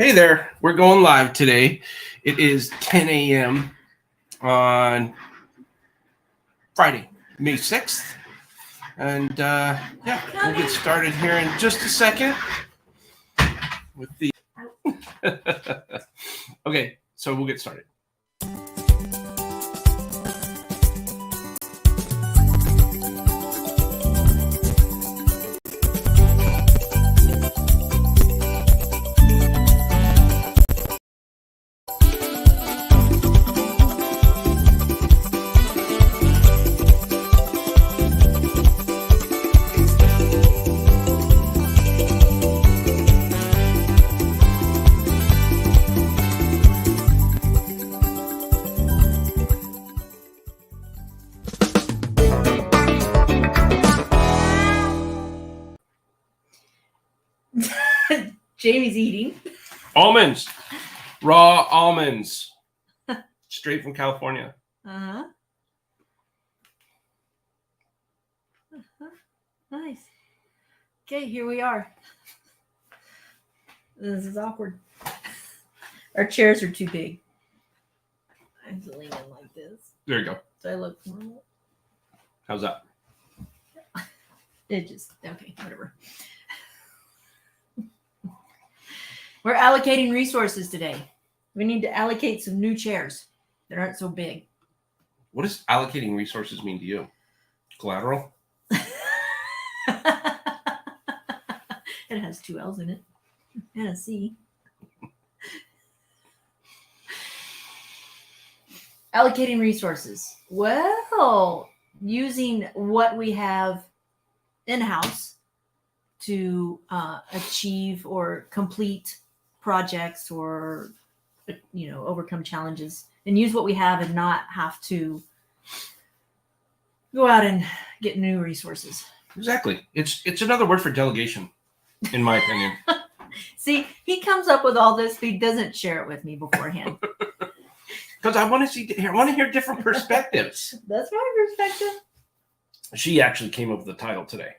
Hey there, we're going live today. It is 10 a.m. on Friday, May 6th. And we'll get started here in just a second with the... Okay, so we'll get started. Jamie's eating almonds, raw almonds, straight from California. Nice. Okay, here we are. This is awkward. Our chairs are too big. I have to lean in like this. There you go. So I look normal. How's that? It just, okay, whatever. We're allocating resources today. We need to allocate some new chairs that aren't so big. What does allocating resources mean to you? Collateral? It has two L's in it and a C. Allocating resources. Well, using what we have in-house to achieve or complete projects or, overcome challenges, and use what we have and not have to go out and get new resources. Exactly. It's another word for delegation, in my opinion. See, he comes up with all this, but he doesn't share it with me beforehand. Because I want to hear different perspectives. That's my perspective. She actually came up with the title today.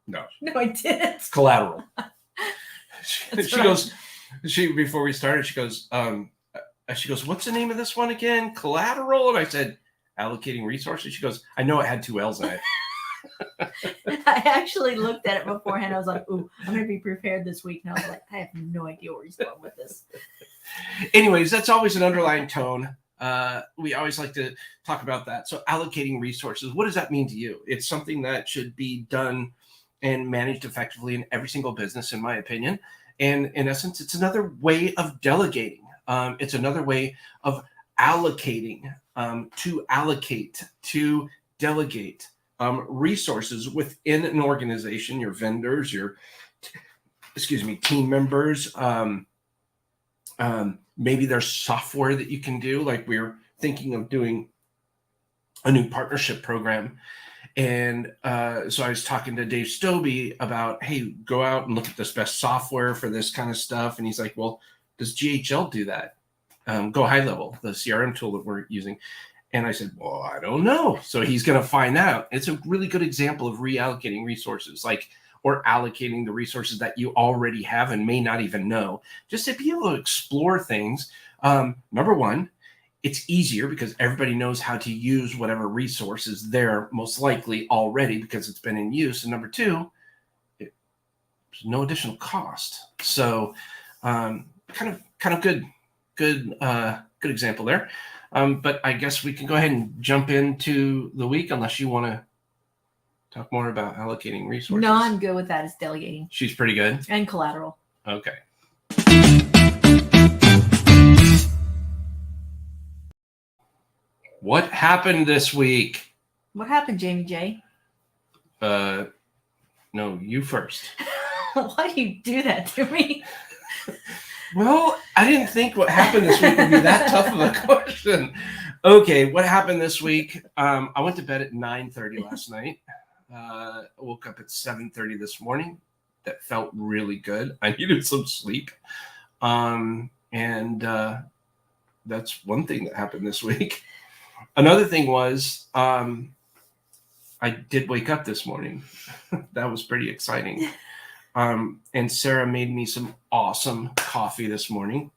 No, I didn't. Collateral. Before we started, she goes, what's the name of this one again? Collateral? And I said, allocating resources. She goes, I know it had two L's in it. I actually looked at it beforehand. I was like, ooh, I'm going to be prepared this week. And I was like, I have no idea where he's going with this. Anyways, that's always an underlying tone. We always like to talk about that. So allocating resources, what does that mean to you? It's something that should be done and managed effectively in every single business, in my opinion. And in essence, it's another way of delegating. It's another way of allocating, to allocate, to delegate resources within an organization, your vendors, your team members. Maybe there's software that you can do, like we're thinking of doing a new partnership program. And so I was talking to Dave Stobie about, hey, go out and look at this best software for this kind of stuff. And he's like, well, does GHL do that? Go High Level, the CRM tool that we're using. And I said, well, I don't know. So he's going to find out. It's a really good example of reallocating resources, or allocating the resources that you already have and may not even know, just to be able to explore things. Number one, it's easier because everybody knows how to use whatever resource is there, most likely already because it's been in use. And number two, there's no additional cost. So kind of good example there. But I guess we can go ahead and jump into the week unless you want to talk more about allocating resources. No, I'm good with that. It's delegating. She's pretty good. And collateral. Okay. What happened this week? What happened, Jamie J? No, you first. Why do you do that to me? Well, I didn't think what happened this week would be that tough of a question. Okay, what happened this week? I went to bed at 9:30 last night. I woke up at 7:30 this morning. That felt really good. I needed some sleep. And that's one thing that happened this week. Another thing was I did wake up this morning. That was pretty exciting. And Sarah made me some awesome coffee this morning.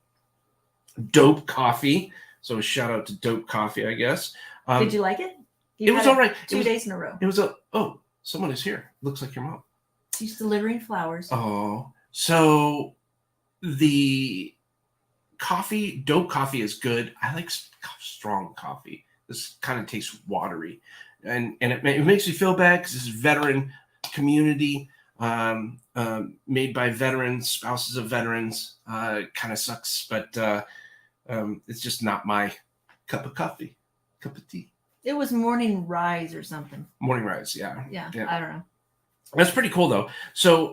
Dope coffee. So shout out to Dope Coffee, I guess. Did you like it? It was all right. 2 days in a row. It was someone is here. Looks like your mom. She's delivering flowers. Oh, so the coffee, Dope Coffee is good. I like strong coffee. This kind of tastes watery, and it makes me feel bad because it's a veteran community made by veterans, spouses of veterans. Kind of sucks, but it's just not my cup of tea. It was Morning Rise or something. Morning Rise, yeah. I don't know. That's pretty cool, though. So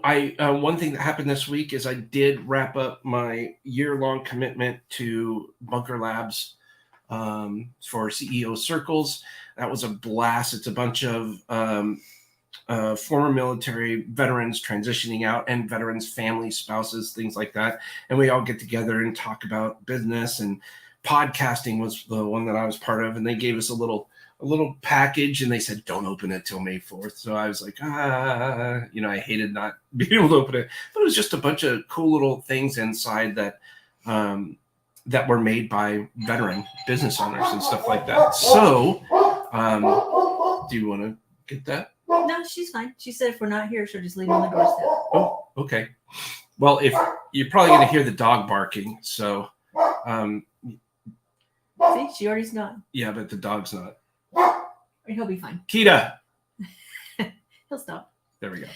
one thing that happened this week is I did wrap up my year-long commitment to Bunker Labs for CEO Circles. That was a blast. It's a bunch of former military veterans transitioning out and veterans' families, spouses, things like that. And we all get together and talk about business, and podcasting was the one that I was part of. And they gave us a little package, and they said, don't open it till May 4th. So I was like, I hated not being able to open it, but it was just a bunch of cool little things inside that were made by veteran business owners and stuff like that. So do you want to get that? No, she's fine. She said if we're not here, she'll just leave it on the doorstep. Oh, okay. Well, if you're probably going to hear the dog barking, so see, she already's gone. Yeah, but the dog's not. He'll be fine. Kita. He'll stop. There we go.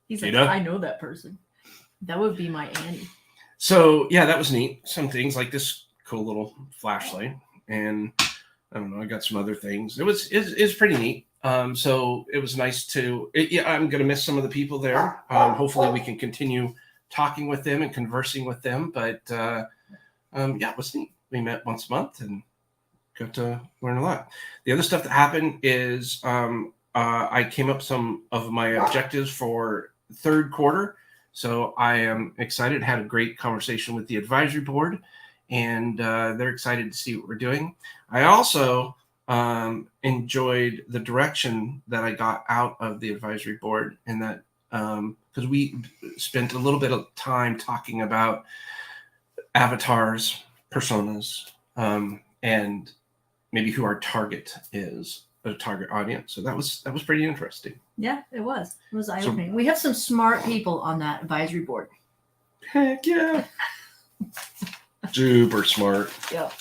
He's Kita? like, I know that person. That would be my Annie. So yeah, that was neat. Some things like this cool little flashlight, and I don't know, I got some other things. It's pretty neat. So it was nice to. I'm gonna miss some of the people there. Hopefully, we can continue talking with them and conversing with them. But it was neat. We met once a month and got to learn a lot. The other stuff that happened is I came up some of my objectives for third quarter. So I am excited. Had a great conversation with the advisory board, and they're excited to see what we're doing. I also enjoyed the direction that I got out of the advisory board, and that because we spent a little bit of time talking about avatars, personas, and maybe who our target is, a target audience. So that was pretty interesting. Yeah, it was. It was eye-opening. We have some smart people on that advisory board. Heck yeah. Super smart. Yep.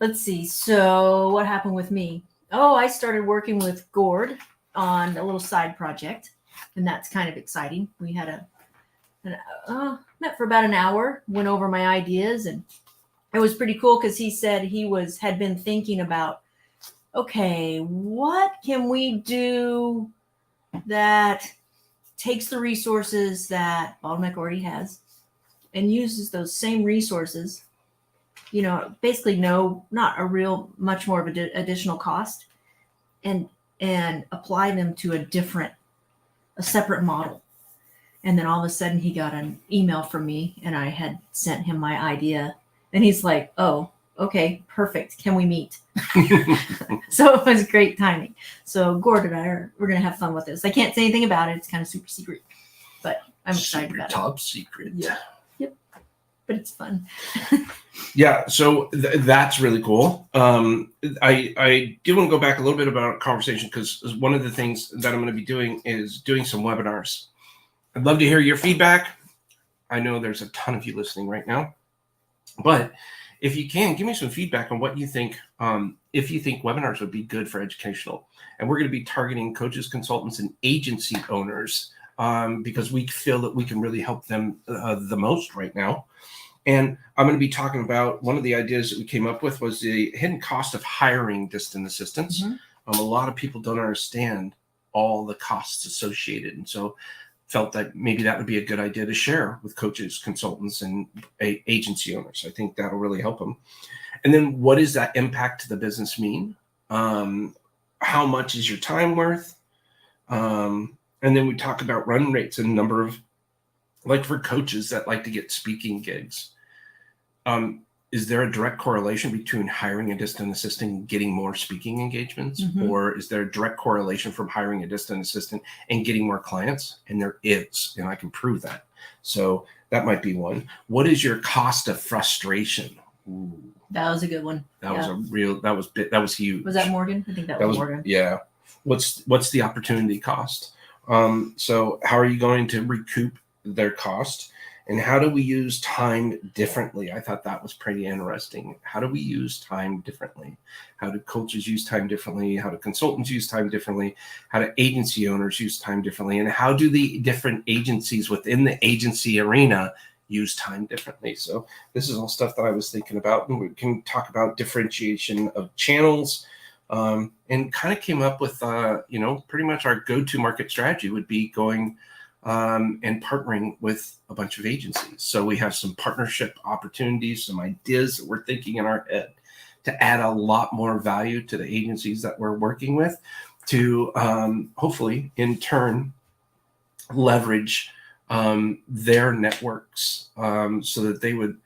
Let's see. So what happened with me? Oh, I started working with Gord on a little side project, and that's kind of exciting. We had met for about an hour, went over my ideas, and it was pretty cool because he said he had been thinking about, okay, what can we do that takes the resources that Bottleneck already has and uses those same resources, basically not a real much more of an additional cost, and apply them to a separate model. And then all of a sudden he got an email from me, and I had sent him my idea, and he's like, oh, okay, perfect. Can we meet? So it was great timing. So Gord and we're going to have fun with this. I can't say anything about it. It's kind of super secret, but I'm excited about it. Top secret. Yeah. Yep. But it's fun. Yeah. So that's really cool. I do want to go back a little bit about conversation, because one of the things that I'm going to be doing is doing some webinars. I'd love to hear your feedback. I know there's a ton of you listening right now, but if you can, give me some feedback on what you think, if you think webinars would be good for educational. And we're going to be targeting coaches, consultants, and agency owners because we feel that we can really help them the most right now. And I'm going to be talking about one of the ideas that we came up with was the hidden cost of hiring distant assistants. Mm-hmm. A lot of people don't understand all the costs associated. And so felt that maybe that would be a good idea to share with coaches, consultants, and agency owners. I think that'll really help them. And then what does that impact to the business mean? How much is your time worth? And then we talk about run rates and number of, like for coaches that like to get speaking gigs. is there a direct correlation between hiring a distant assistant and getting more speaking engagements? Mhm. Or is there a direct correlation from hiring a distant assistant and getting more clients? And there is, and I can prove that. So that might be one. What is your cost of frustration? Ooh, That was a good one. that was huge. Was that Morgan? I think that was Morgan. Yeah. What's the opportunity cost? So how are you going to recoup their cost? And how do we use time differently? I thought that was pretty interesting. How do we use time differently? How do coaches use time differently? How do consultants use time differently? How do agency owners use time differently? And how do the different agencies within the agency arena use time differently? So this is all stuff that I was thinking about. And we can talk about differentiation of channels, and kind of came up with, pretty much our go-to market strategy would be going and partnering with a bunch of agencies. So we have some partnership opportunities, some ideas that we're thinking in our head to add a lot more value to the agencies that we're working with, to hopefully in turn leverage their networks, so that they would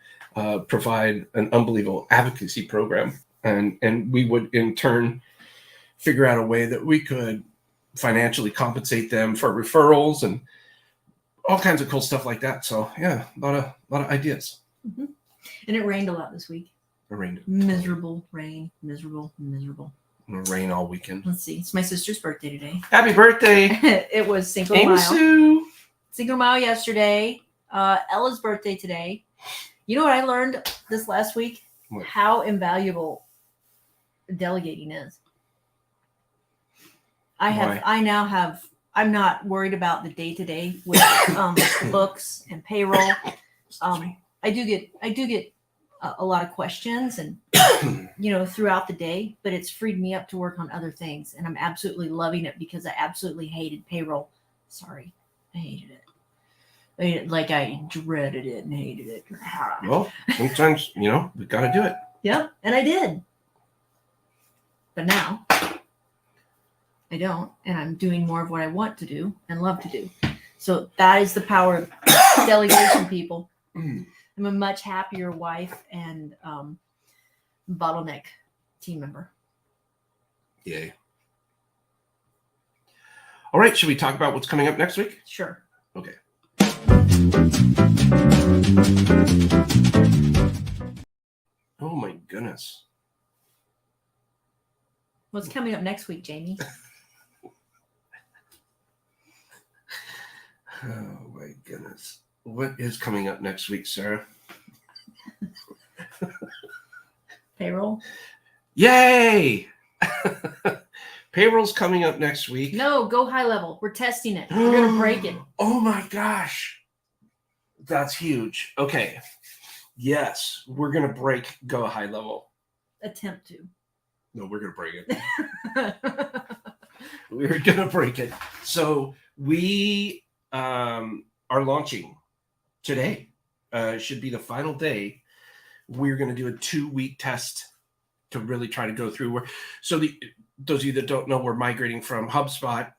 provide an unbelievable advocacy program, and we would in turn figure out a way that we could financially compensate them for referrals and all kinds of cool stuff like that. So yeah, a lot of ideas. Mm-hmm. And it rained a lot this week. It rained. Miserable rain. Miserable. It'll rain all weekend. Let's see. It's my sister's birthday today. Happy birthday! It was Cinco de Amy Mayo. Sue. Cinco de Mayo yesterday. Ella's birthday today. You know what I learned this last week? What? How invaluable delegating is. I'm not worried about the day-to-day with books and payroll. I do get a lot of questions and throughout the day, but it's freed me up to work on other things, and I'm absolutely loving it because I absolutely hated payroll. Sorry, I hated it. Like I dreaded it and hated it. Well, sometimes we got to do it. Yep, and I did, but now I don't, and I'm doing more of what I want to do and love to do. So that is the power of delegation, people. I'm a much happier wife and Bottleneck team member. Yay. All right, should we talk about what's coming up next week? Sure. Okay. Oh my goodness. What's coming up next week, Jamie? Oh my goodness. What is coming up next week, Sarah? Payroll? Yay! Payroll's coming up next week. No, go high level. We're testing it. We're going to break it. Oh my gosh. That's huge. Okay. Yes, we're going to break go high level. Attempt to. No, we're going to break it. We're going to break it. So we are launching today. Should be the final day. We're going to do a 2-week test to really try to go through. Those of you that don't know, we're migrating from HubSpot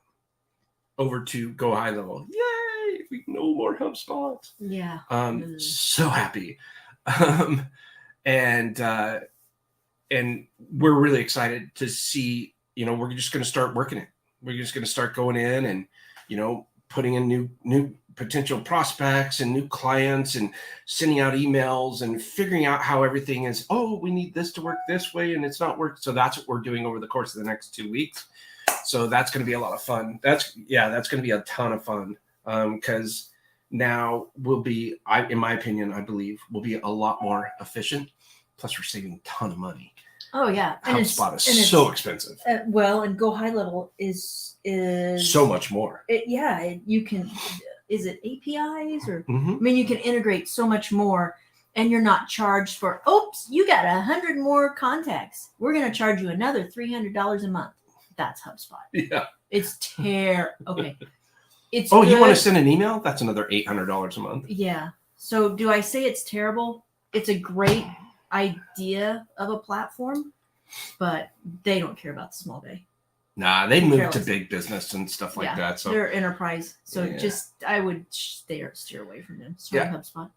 over to Go High Level. Yay! We no more HubSpot. Yeah. So happy. And we're really excited to see, we're just going to start working it. We're just going to start going in and, putting in new potential prospects and new clients and sending out emails and figuring out how everything is. Oh, we need this to work this way and it's not working. So that's what we're doing over the course of the next 2 weeks. So that's going to be a lot of fun. That's going to be a ton of fun. Because now we'll be, in my opinion, I believe we'll be a lot more efficient. Plus we're saving a ton of money. Oh yeah. HubSpot is so expensive. And Go High Level is so much more. You can. Is it APIs or? Mm-hmm. I mean, you can integrate so much more, and you're not charged for. Oops, you got 100 more contacts. We're going to charge you another $300 a month. That's HubSpot. Yeah. It's okay. It's. Oh, good. You want to send an email? That's another $800 a month. Yeah. So do I say it's terrible? It's a great idea of a platform, but they don't care about the small bay. Nah, they moved to big business and stuff like that. So they're enterprise. So I would steer away from them. Sorry, HubSpot.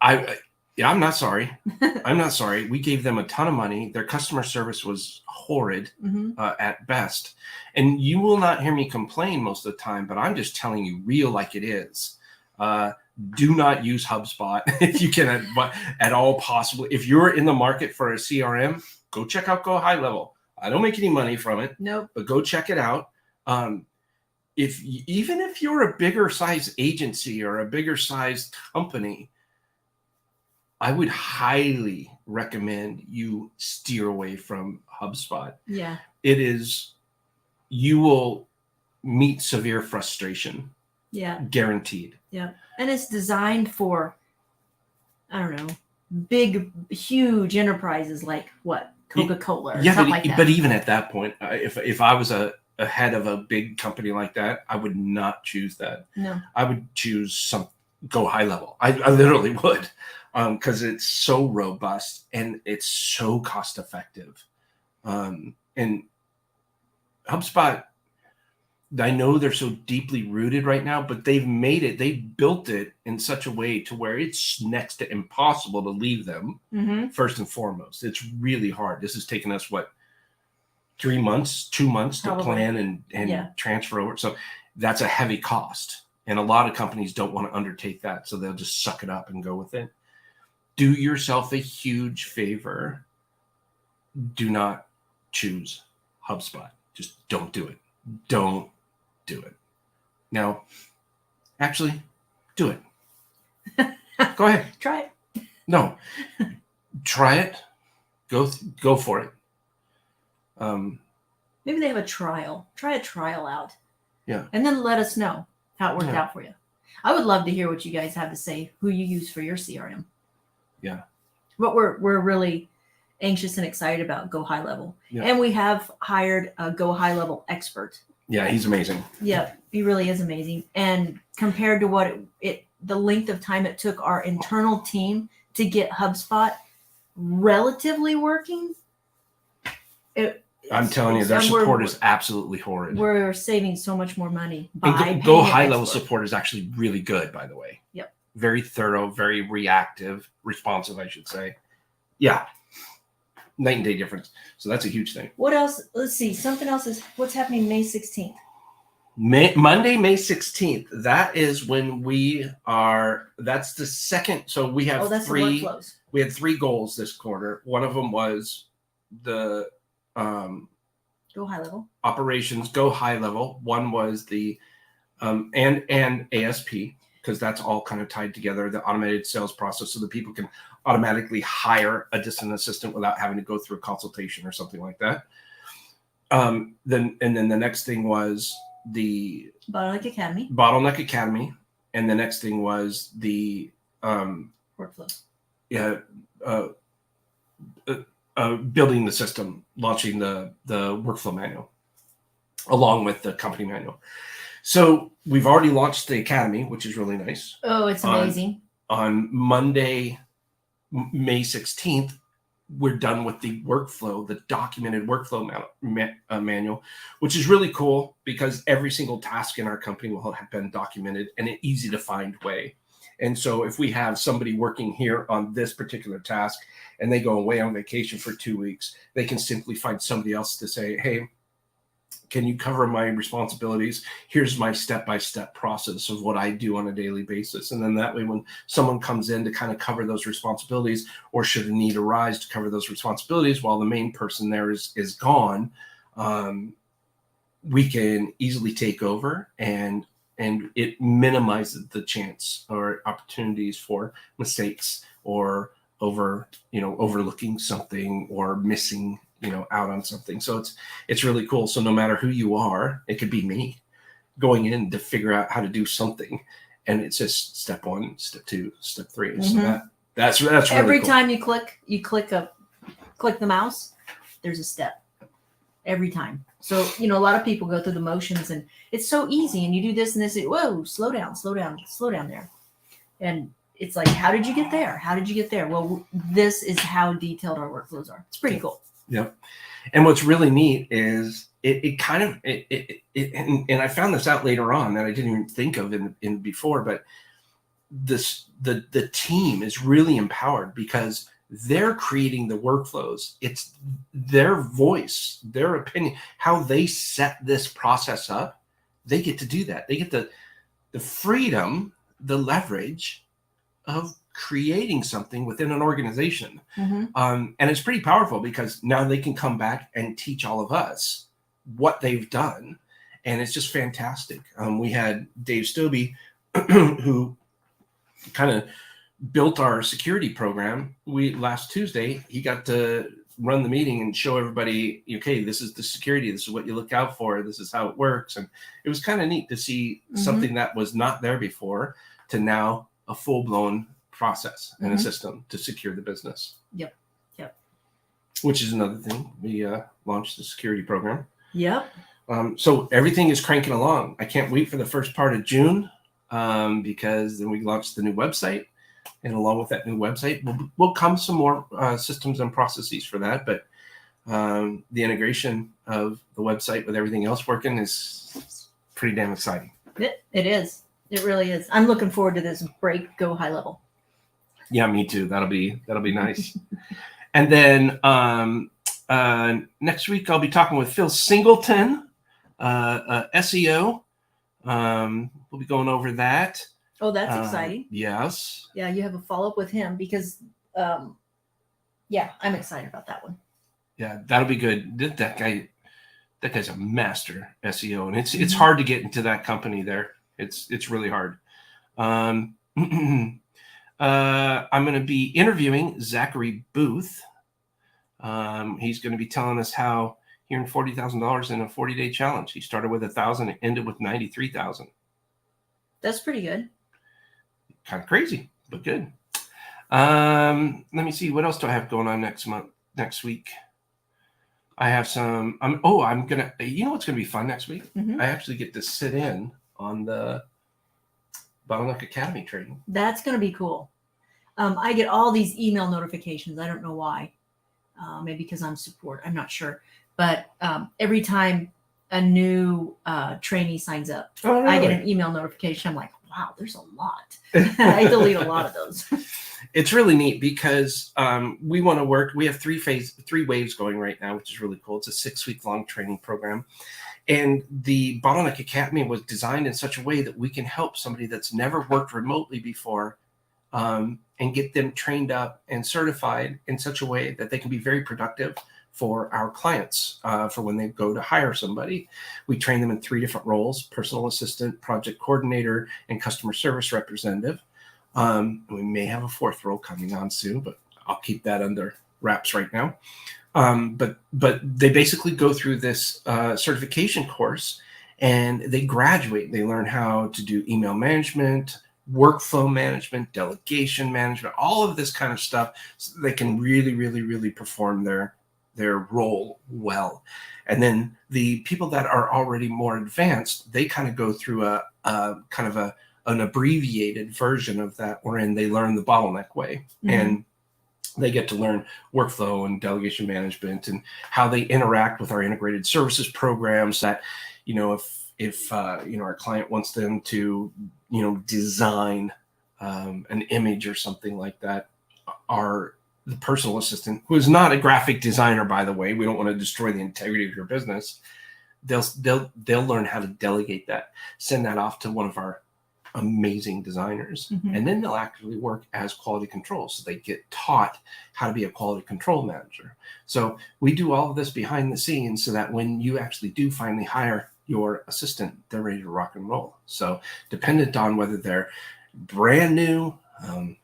Yeah, I'm not sorry. I'm not sorry. We gave them a ton of money. Their customer service was horrid at best. And you will not hear me complain most of the time, but I'm just telling you real like it is. Do not use HubSpot if you can at all possible. If you're in the market for a CRM, go check out Go High Level. I don't make any money from it, Nope. but go check it out. Even if you're a bigger size agency or a bigger size company, I would highly recommend you steer away from HubSpot. Yeah. You will meet severe frustration. Yeah. Guaranteed. Yeah. And it's designed for, I don't know, big, huge enterprises like what? Coca-Cola or something like that. But even at that point, if I was a head of a big company like that, I would not choose that. No. I would choose Go High Level. I literally would. Because it's so robust and it's so cost effective. And HubSpot, I know they're so deeply rooted right now, but they built it in such a way to where it's next to impossible to leave them. First and foremost. It's really hard. This has taken us 2 months to plan and transfer over. So that's a heavy cost. And a lot of companies don't want to undertake that. So they'll just suck it up and go with it. Do yourself a huge favor. Do not choose HubSpot. Just don't do it. Don't do it. Now, actually, do it. Go ahead. Try it. No. Try it. Go for it. Maybe they have a trial. Try a trial out. Yeah. And then let us know how it worked out for you. I would love to hear what you guys have to say, who you use for your CRM. Yeah. But we're really anxious and excited about Go High Level. Yeah. And we have hired a Go High Level expert. Yeah, he's amazing. Yeah, he really is amazing. And compared to what the length of time it took our internal team to get HubSpot relatively working, I'm telling you, their support is absolutely horrid. We're saving so much more money by Go High Level support is actually really good, by the way. Yep. Very thorough, very responsive, I should say. Yeah. Night and day difference. So that's a huge thing. What else? Let's see. Something else is what's happening May 16th. Monday, May 16th. That is when that's the second. So we have three. We had 3 goals this quarter. One of them was the Go High Level operations. Go High Level. One was the and ASP, because that's all kind of tied together. The automated sales process, so that people can automatically hire a distant assistant without having to go through a consultation or something like that. Then the next thing was the Bottleneck Academy, and the next thing was the workflow. Yeah. Building the system, launching the workflow manual, along with the company manual. So we've already launched the Academy, which is really nice. Oh, it's amazing. On Monday, May 16th, we're done with the workflow, the documented workflow manual, which is really cool because every single task in our company will have been documented in an easy to find way. And so if we have somebody working here on this particular task and they go away on vacation for 2 weeks, they can simply find somebody else to say, hey, can you cover my responsibilities? Here's my step-by-step process of what I do on a daily basis. And then that way, when someone comes in to kind of cover those responsibilities, or should a need arise to cover those responsibilities while the main person there is gone, we can easily take over, and it minimizes the chance or opportunities for mistakes or overlooking something or missing out on something. So it's really cool. So no matter who you are, it could be me going in to figure out how to do something, and it's just step 1, step 2, step 3. Mm-hmm. So that's really every cool. Time you click the mouse, there's a step every time. So a lot of people go through the motions, and it's so easy, and you do this and this. Whoa, slow down there, and it's like, how did you get there? Well, this is how detailed our workflows are. It's pretty cool. Yep. And what's really neat is it kind of and I found this out later on that I didn't even think of in before, but the team is really empowered because they're creating the workflows. It's their voice, their opinion, how they set this process up. They get to do that. They get the freedom, the leverage of creating something within an organization. And it's pretty powerful because now they can come back and teach all of us what they've done. And it's just fantastic. We had Dave Stobie, who kind of built our security program. Last Tuesday, he got to run the meeting and show everybody, okay, this is the security, this is what you look out for, this is how it works. And it was kind of neat to see something that was not there before to now a full-blown process and a system to secure the business. Yep. Which is another thing. We launched the security program. Yep. So everything is cranking along. I can't wait for the first part of June because then we launched the new website. And along with that new website will come some more systems and processes for that. But the integration of the website with everything else working is pretty damn exciting. It is. It really is. I'm looking forward to this break, go high level. Yeah, me too. That'll be nice. And then next week I'll be talking with Phil Singleton, SEO. We'll be going over that. Oh, that's exciting. Yes. Yeah, you have a follow-up with him because, I'm excited about that one. Yeah, that'll be good. That guy's a master SEO, and it's hard to get into that company there. It's really hard. I'm going to be interviewing Zachary Booth. He's going to be telling us how he earned $40,000 in a 40-day challenge. He started with 1,000 and ended with 93,000. That's pretty good. Kind of crazy, but good. Let me see. What else do I have going on next week? I have some, I'm going to, you know what's going to be fun next week? I actually get to sit in on the Bottleneck Academy training. That's going to be cool. I get all these email notifications. I don't know why. Maybe because I'm support. I'm not sure. But every time a new trainee signs up, really? I get an email notification. I'm like, wow, there's a lot. I delete a lot of those. It's really neat because we want to work. We have three waves going right now, which is really cool. It's a 6-week long training program. And the Bottleneck Academy was designed in such a way that we can help somebody that's never worked remotely before and get them trained up and certified in such a way that they can be very productive for our clients for when they go to hire somebody. We train them in 3 different roles: personal assistant, project coordinator, and customer service representative. We may have a 4th role coming on soon, but I'll keep that under wraps right now. But they basically go through this certification course and they graduate. They learn how to do email management, workflow management, delegation management, all of this kind of stuff, so they can really, really, really perform their role well. And then the people that are already more advanced, they kind of go through an abbreviated version of that, wherein they learn the Bottleneck way. And they get to learn workflow and delegation management and how they interact with our integrated services programs. That, if our client wants them to, design an image or something like that, the personal assistant, who is not a graphic designer, by the way, we don't want to destroy the integrity of your business. They'll learn how to delegate that, send that off to one of our amazing designers, and then they'll actually work as quality control. So they get taught how to be a quality control manager. So we do all of this behind the scenes so that when you actually do finally hire your assistant, they're ready to rock and roll. So dependent on whether they're brand new,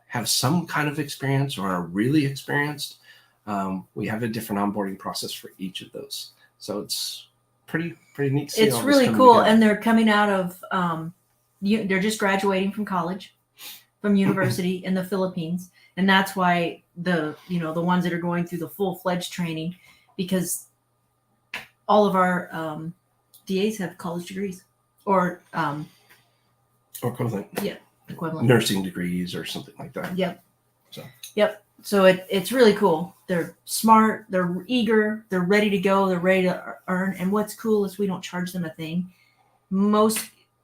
have some kind of experience, or are really experienced, we have a different onboarding process for each of those. So it's pretty neat. It's really cool. Together. And they're coming out of they're just graduating from college, from university in the Philippines. And that's why the ones that are going through the full-fledged training, because all of our DAs have college degrees or equivalent. Yeah. Equivalent. Nursing degrees or something like that. Yep. So it's really cool. They're smart, they're eager, they're ready to go, they're ready to earn. And what's cool is we don't charge them a thing.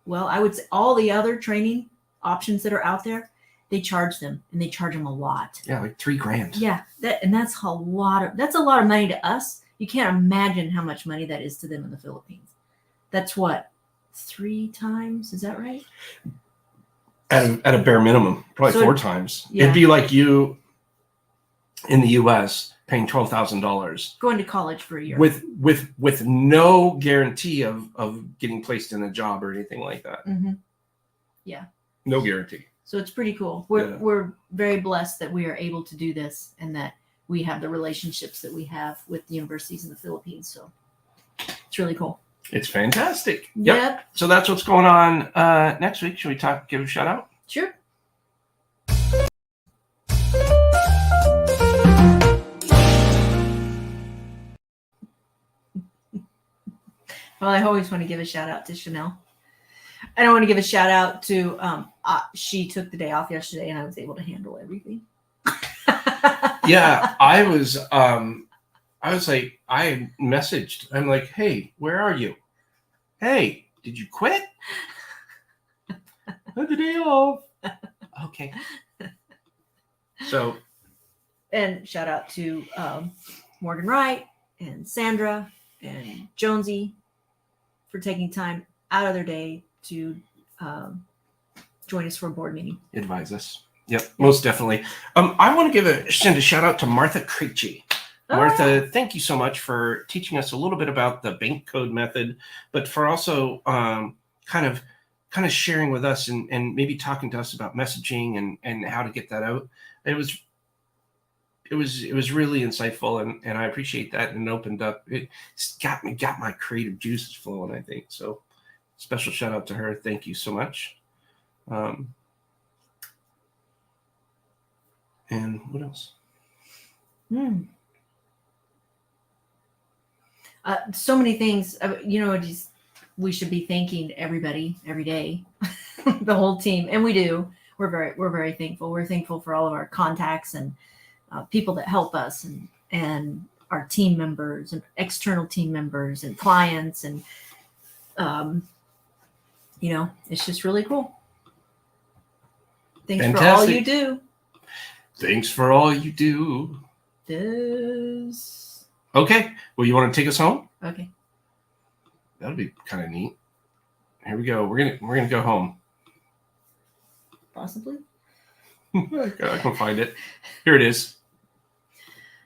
I would say all the other training options that are out there, they charge them, and they charge them a lot. Yeah, like $3,000. Yeah, that's a lot of money to us. You can't imagine how much money that is to them in the Philippines. That's what, 3 times? Is that right? At a bare minimum, probably So 4 times. yeah. It'd be like you in the U.S. paying $12,000 Going to college for a year with no guarantee of getting placed in a job or anything like that. Mm-hmm. Yeah, no guarantee. So it's pretty cool. We're very blessed that we are able to do this, and that we have the relationships that we have with the universities in the Philippines. So it's really cool. It's fantastic. Yep. So that's what's going on next week. Should we give a shout out? Sure. Well, I always want to give a shout out to Chanel. I don't want to give a shout out to she took the day off yesterday, and I was able to handle everything. Yeah, I was like, I messaged. I'm like, hey, where are you? Hey, did you quit? Had the day off. Okay. So. And shout out to Morgan Wright and Sandra and Jonesy for taking time out of their day to join us for a board meeting. Advise us. Yep, most definitely. I want to send a shout out to Martha Creechy. Martha, thank you so much for teaching us a little bit about the bank code method, but for also kind of sharing with us and maybe talking to us about messaging and how to get that out. It was really insightful, and I appreciate that, and opened up. It got my creative juices flowing, I think. So special shout out to her. Thank you so much. And what else? So many things. We should be thanking everybody every day, the whole team, and we do. We're very thankful. We're thankful for all of our contacts and people that help us, and our team members and external team members and clients, and it's just really cool. Thanks for all you do. Thanks for all you do. This. Okay. Well, you want to take us home? Okay. That'll be kind of neat. Here we go. We're gonna go home. Possibly. I can find it. Here it is.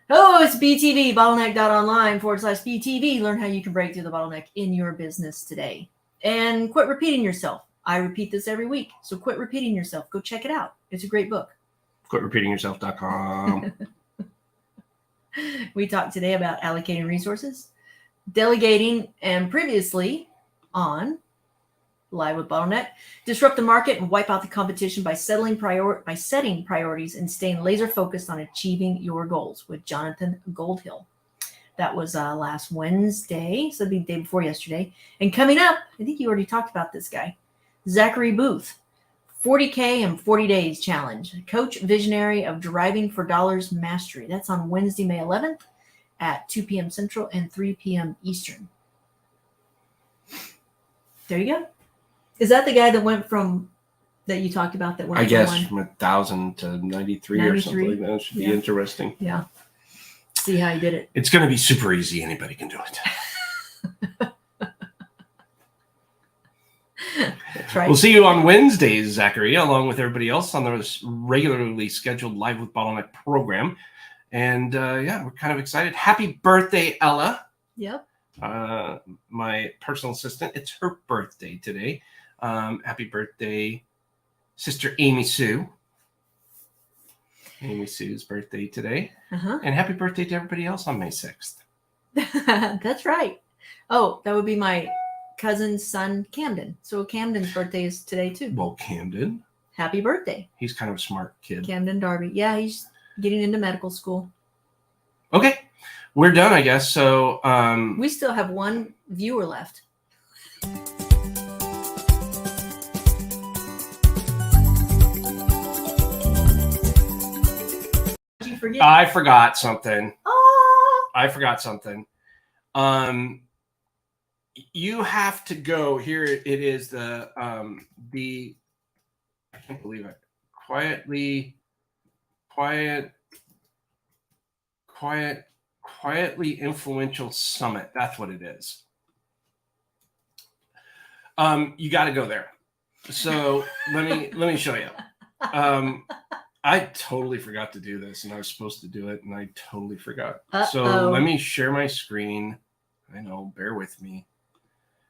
Oh, it's BTV, Bottleneck.Online /BTV. Learn how you can break through the bottleneck in your business today. And quit repeating yourself. I repeat this every week, so quit repeating yourself. Go check it out. It's a great book. QuitRepeatingYourself.com. We talked today about allocating resources, delegating, and previously on Live with Bottleneck, disrupt the market and wipe out the competition by setting priorities and staying laser focused on achieving your goals with Jonathan Goldhill. That was last Wednesday, so it'd be the day before yesterday. And coming up, I think you already talked about this guy, Zachary Booth, 40K in 40 Days Challenge, coach visionary of Driving for Dollars Mastery. That's on Wednesday, May 11th at 2 p.m. Central and 3 p.m. Eastern. There you go. Is that the guy that you talked about that went? I guess from 1,000 to 93 or something like that. It should be interesting. Yeah. See how he did it. It's going to be super easy. Anybody can do it. That's right. We'll see you on Wednesdays, Zachary, along with everybody else on the regularly scheduled Live with Bottleneck program. And we're kind of excited. Happy birthday, Ella. Yep. My personal assistant. It's her birthday today. Happy birthday, Sister Amy Sue. Amy Sue's birthday today. And happy birthday to everybody else on May 6th. That's right. Oh, that would be my cousin's son, Camden. So Camden's birthday is today too. Well, Camden. Happy birthday. He's kind of a smart kid. Camden Darby. Yeah, he's getting into medical school. Okay. We're done, I guess. So we still have one viewer left. Did you forget? I forgot something. Oh. I forgot something. You have to go here. It is the I can't believe I quietly influential summit. That's what it is. You got to go there. So let me show you. I totally forgot to do this, and I was supposed to do it, and I totally forgot. So let me share my screen. I know, bear with me.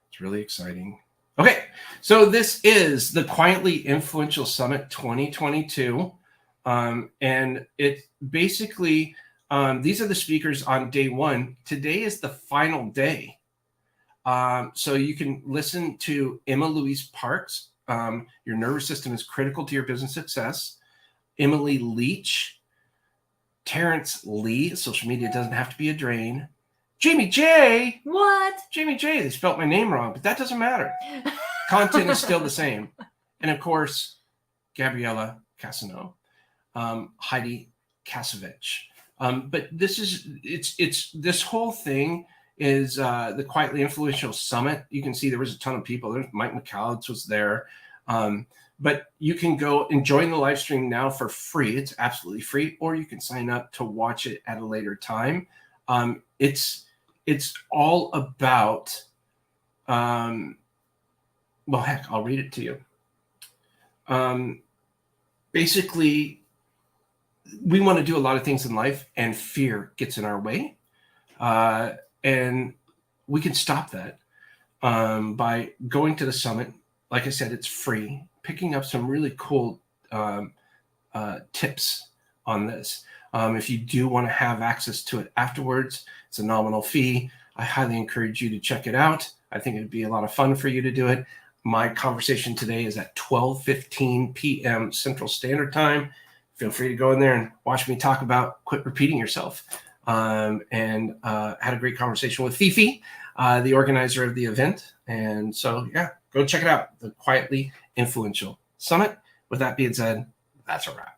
It's really exciting. Okay, so this is the Quietly Influential Summit 2022. And it basically, these are the speakers on day one. Today is the final day. So you can listen to Emma Louise Parks. Your nervous system is critical to your business success. Emily Leach. Terrence Lee. Social media doesn't have to be a drain. Jamie J. What? Jamie J. They spelt my name wrong, but that doesn't matter. Content is still the same. And of course, Gabriella Casino, Heidi Kasevich. But this is, it's this whole thing is the Quietly Influential Summit. You can see there was a ton of people. There's Mike McCallum was there. But you can go and join the live stream now for free. It's absolutely free, or you can sign up to watch it at a later time. It's all about, well, heck, I'll read it to you. Basically, we want to do a lot of things in life, and fear gets in our way. And we can stop that by going to the summit. Like I said, it's free, picking up some really cool tips on this. If you do want to have access to it afterwards, it's a nominal fee. I highly encourage you to check it out. I think it'd be a lot of fun for you to do it. My conversation today is at 12:15 p.m. Central Standard Time. Feel free to go in there and watch me talk about quit repeating yourself. And had a great conversation with Fifi, the organizer of the event. And so, yeah, go check it out. The Quietly Influential Summit. With that being said, that's a wrap.